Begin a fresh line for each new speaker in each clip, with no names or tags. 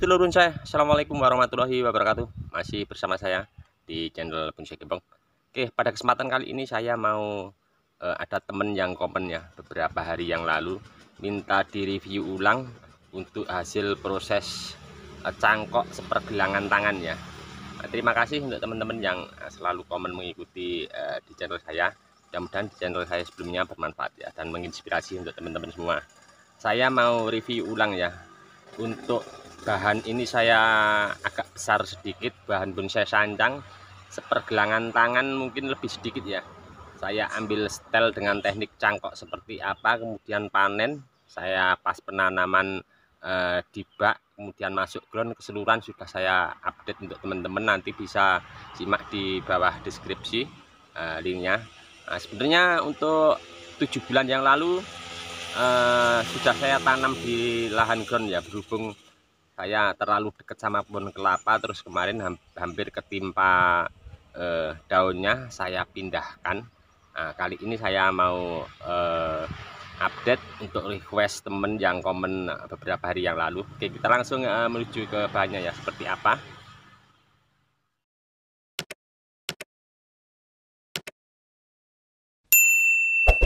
sedulurun saya, assalamualaikum warahmatullahi wabarakatuh. Masih bersama saya di channel Bung Gembong. Oke, pada kesempatan kali ini saya mau ada temen yang komen ya beberapa hari yang lalu minta direview ulang untuk hasil proses cangkok sepergelangan tangan ya. Terima kasih untuk teman-teman yang selalu komen mengikuti di channel saya. Mudah-mudahan di channel saya sebelumnya bermanfaat ya dan menginspirasi untuk teman-teman semua. Saya mau review ulang ya. Untuk bahan ini saya agak besar sedikit, bahan pun saya sancang, sepergelangan tangan mungkin lebih sedikit ya. Saya ambil setel dengan teknik cangkok seperti apa, kemudian panen, saya pas penanaman di bak, kemudian masuk ground, keseluruhan sudah saya update untuk teman-teman, nanti bisa simak di bawah deskripsi linknya. Nah, sebenarnya untuk 7 bulan yang lalu sudah saya tanam di lahan ground ya, berhubung saya terlalu dekat sama pohon kelapa, terus kemarin hampir ketimpa daunnya, saya pindahkan. Nah, kali ini saya mau update untuk request temen yang komen beberapa hari yang lalu. Oke, kita langsung menuju ke bahannya ya, seperti apa.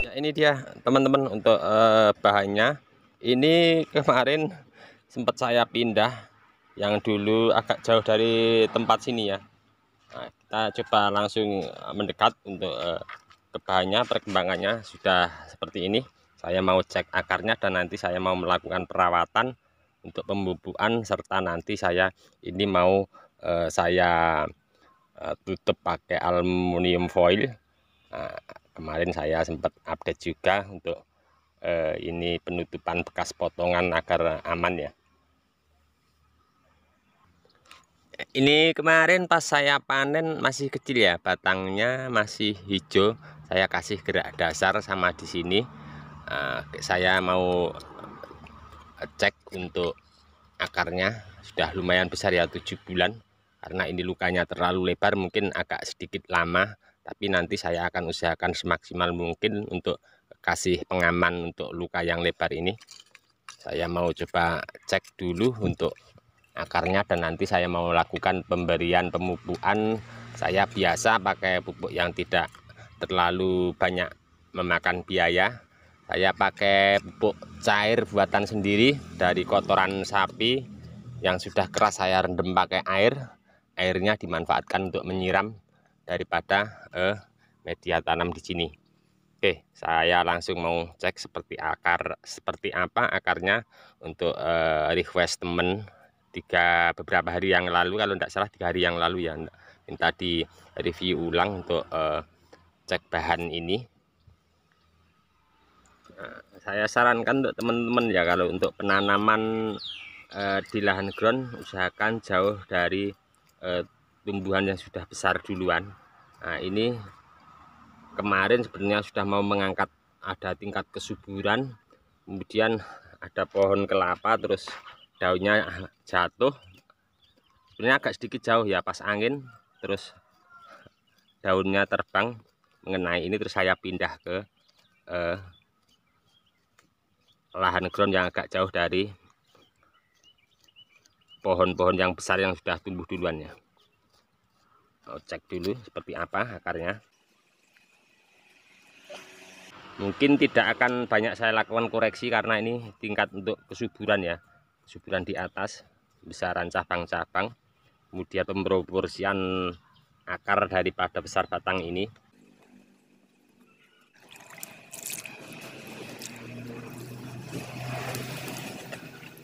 Ya, ini dia teman-teman untuk bahannya. Ini kemarin sempat saya pindah yang dulu agak jauh dari tempat sini ya. Nah, kita coba langsung mendekat untuk ke bahannya, perkembangannya sudah seperti ini. Saya mau cek akarnya dan nanti saya mau melakukan perawatan untuk pembubukan, serta nanti saya ini mau saya tutup pakai aluminium foil. Nah, kemarin saya sempat update juga untuk ini penutupan bekas potongan agar aman ya. Ini kemarin pas saya panen masih kecil ya, batangnya masih hijau. Saya kasih gerak dasar sama di sini. Saya mau cek untuk akarnya, sudah lumayan besar ya, 7 bulan. Karena ini lukanya terlalu lebar, mungkin agak sedikit lama, tapi nanti saya akan usahakan semaksimal mungkin untuk kasih pengaman untuk luka yang lebar ini. Saya mau coba cek dulu untuk akarnya dan nanti saya mau lakukan pemberian pemupukan. Saya biasa pakai pupuk yang tidak terlalu banyak memakan biaya. Saya pakai pupuk cair buatan sendiri dari kotoran sapi yang sudah keras, saya rendam pakai air. Airnya dimanfaatkan untuk menyiram daripada media tanam di sini. Oke, saya langsung mau cek seperti apa akarnya untuk request temen beberapa hari yang lalu, kalau tidak salah 3 hari yang lalu ya, minta di review ulang untuk cek bahan ini. Nah, saya sarankan untuk teman-teman ya, kalau untuk penanaman di lahan ground usahakan jauh dari tumbuhan yang sudah besar duluan. Nah, ini kemarin sebenarnya sudah mau mengangkat, ada tingkat kesuburan, kemudian ada pohon kelapa, terus daunnya jatuh. Sebenarnya agak sedikit jauh ya, pas angin terus daunnya terbang mengenai ini, terus saya pindah ke lahan ground yang agak jauh dari pohon-pohon yang besar yang sudah tumbuh duluan ya. Mau cek dulu seperti apa akarnya. Mungkin tidak akan banyak saya lakukan koreksi karena ini tingkat untuk kesuburan ya, kesuburan di atas, besaran cabang-cabang, kemudian pemproporsian akar daripada besar batang ini.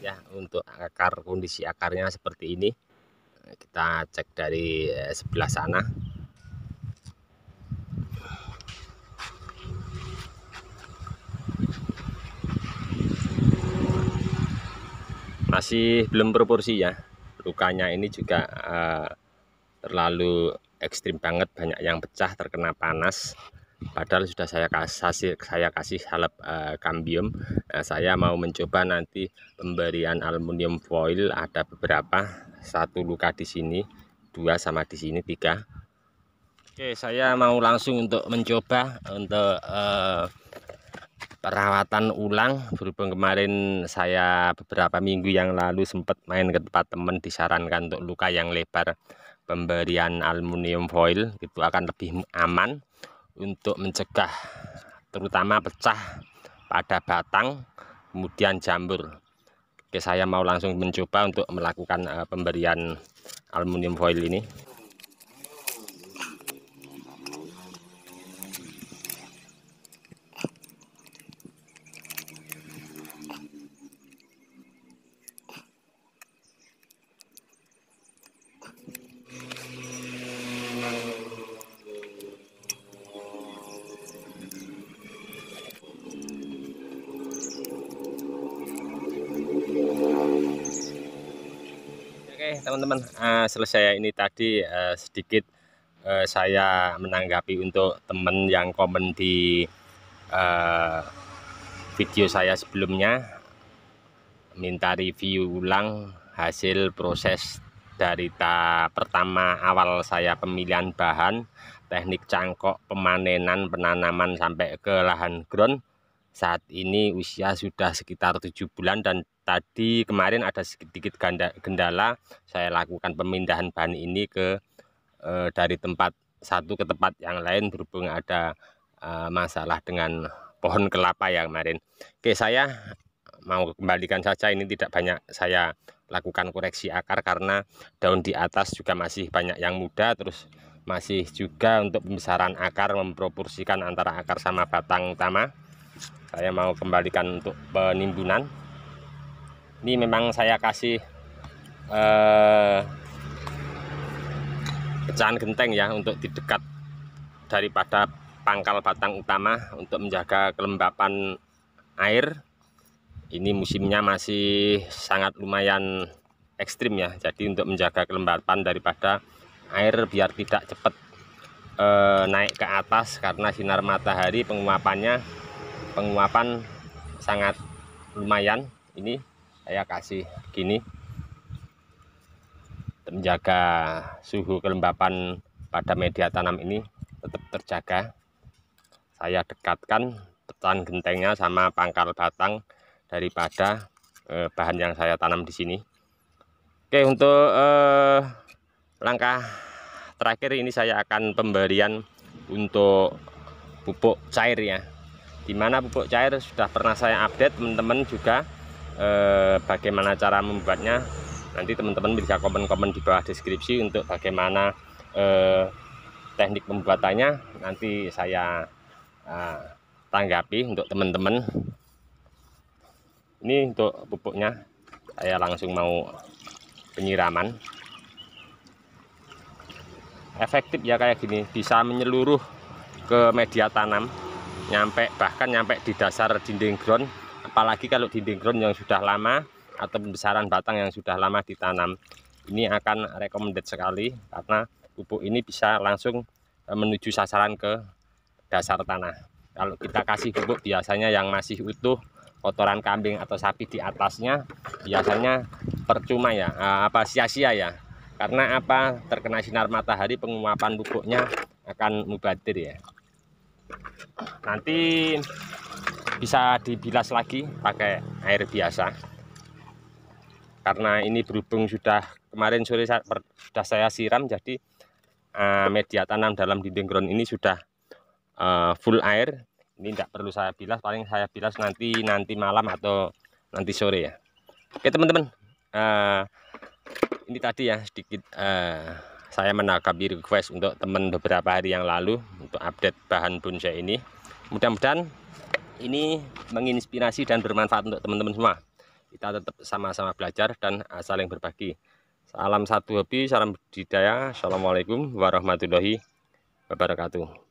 Ya, untuk akar, kondisi akarnya seperti ini. Kita cek dari sebelah sana. Masih belum proporsi ya, lukanya ini juga terlalu ekstrim banget, banyak yang pecah terkena panas, padahal sudah saya kasih salep kambium. Nah, saya mau mencoba nanti pemberian aluminium foil, ada beberapa, 1 luka di sini, 2 sama di sini 3. Oke, saya mau langsung untuk mencoba untuk perawatan ulang. Berhubung kemarin saya beberapa minggu yang lalu sempat main ke tempat teman, disarankan untuk luka yang lebar pemberian aluminium foil itu akan lebih aman untuk mencegah terutama pecah pada batang kemudian jamur. Oke, saya mau langsung mencoba untuk melakukan pemberian aluminium foil ini. Oke teman-teman, selesai ini tadi sedikit saya menanggapi untuk teman yang komen di video saya sebelumnya, minta review ulang hasil proses dari pertama awal saya pemilihan bahan, teknik cangkok, pemanenan, penanaman sampai ke lahan ground. Saat ini usia sudah sekitar 7 bulan dan tadi kemarin ada sedikit kendala. Saya lakukan pemindahan bahan ini ke dari tempat satu ke tempat yang lain berhubung ada masalah dengan pohon kelapa ya kemarin. Oke, saya mau kembalikan saja, ini tidak banyak saya lakukan koreksi akar karena daun di atas juga masih banyak yang muda, terus masih juga untuk pembesaran akar memproporsikan antara akar sama batang utama. Saya mau kembalikan untuk penimbunan. Ini memang saya kasih pecahan genteng ya untuk di dekat daripada pangkal batang utama untuk menjaga kelembapan air. Ini musimnya masih sangat lumayan ekstrim ya, jadi untuk menjaga kelembapan daripada air biar tidak cepat naik ke atas karena sinar matahari penguapan sangat lumayan. Ini saya kasih begini untuk menjaga suhu kelembapan pada media tanam ini tetap terjaga. Saya dekatkan pecahan gentengnya sama pangkal batang daripada bahan yang saya tanam di sini. Oke, untuk langkah terakhir ini saya akan pemberian untuk pupuk cair ya, dimana pupuk cair sudah pernah saya update teman-teman juga bagaimana cara membuatnya. Nanti teman-teman bisa komen-komen di bawah deskripsi untuk bagaimana teknik pembuatannya, nanti saya tanggapi untuk teman-teman. Ini untuk pupuknya, saya langsung mau penyiraman. Efektif ya kayak gini, bisa menyeluruh ke media tanam, bahkan nyampe di dasar dinding ground. Apalagi kalau dinding ground yang sudah lama atau pembesaran batang yang sudah lama ditanam, ini akan recommended sekali karena pupuk ini bisa langsung menuju sasaran ke dasar tanah. Kalau kita kasih pupuk biasanya yang masih utuh, kotoran kambing atau sapi di atasnya, biasanya percuma ya, sia-sia ya. Karena terkena sinar matahari, penguapan pupuknya akan mubadir ya. Nanti bisa dibilas lagi pakai air biasa. Karena ini berhubung sudah kemarin sore sudah saya siram, jadi media tanam dalam dinding ground ini sudah full air. Ini tidak perlu saya bilas, paling saya bilas nanti malam atau nanti sore ya. Oke teman-teman, ini tadi ya sedikit saya menanggapi request untuk teman beberapa hari yang lalu untuk update bahan bonsai ini. Mudah-mudahan ini menginspirasi dan bermanfaat untuk teman-teman semua. Kita tetap sama-sama belajar dan saling berbagi. Salam satu hobi, salam budidaya. Assalamualaikum warahmatullahi wabarakatuh.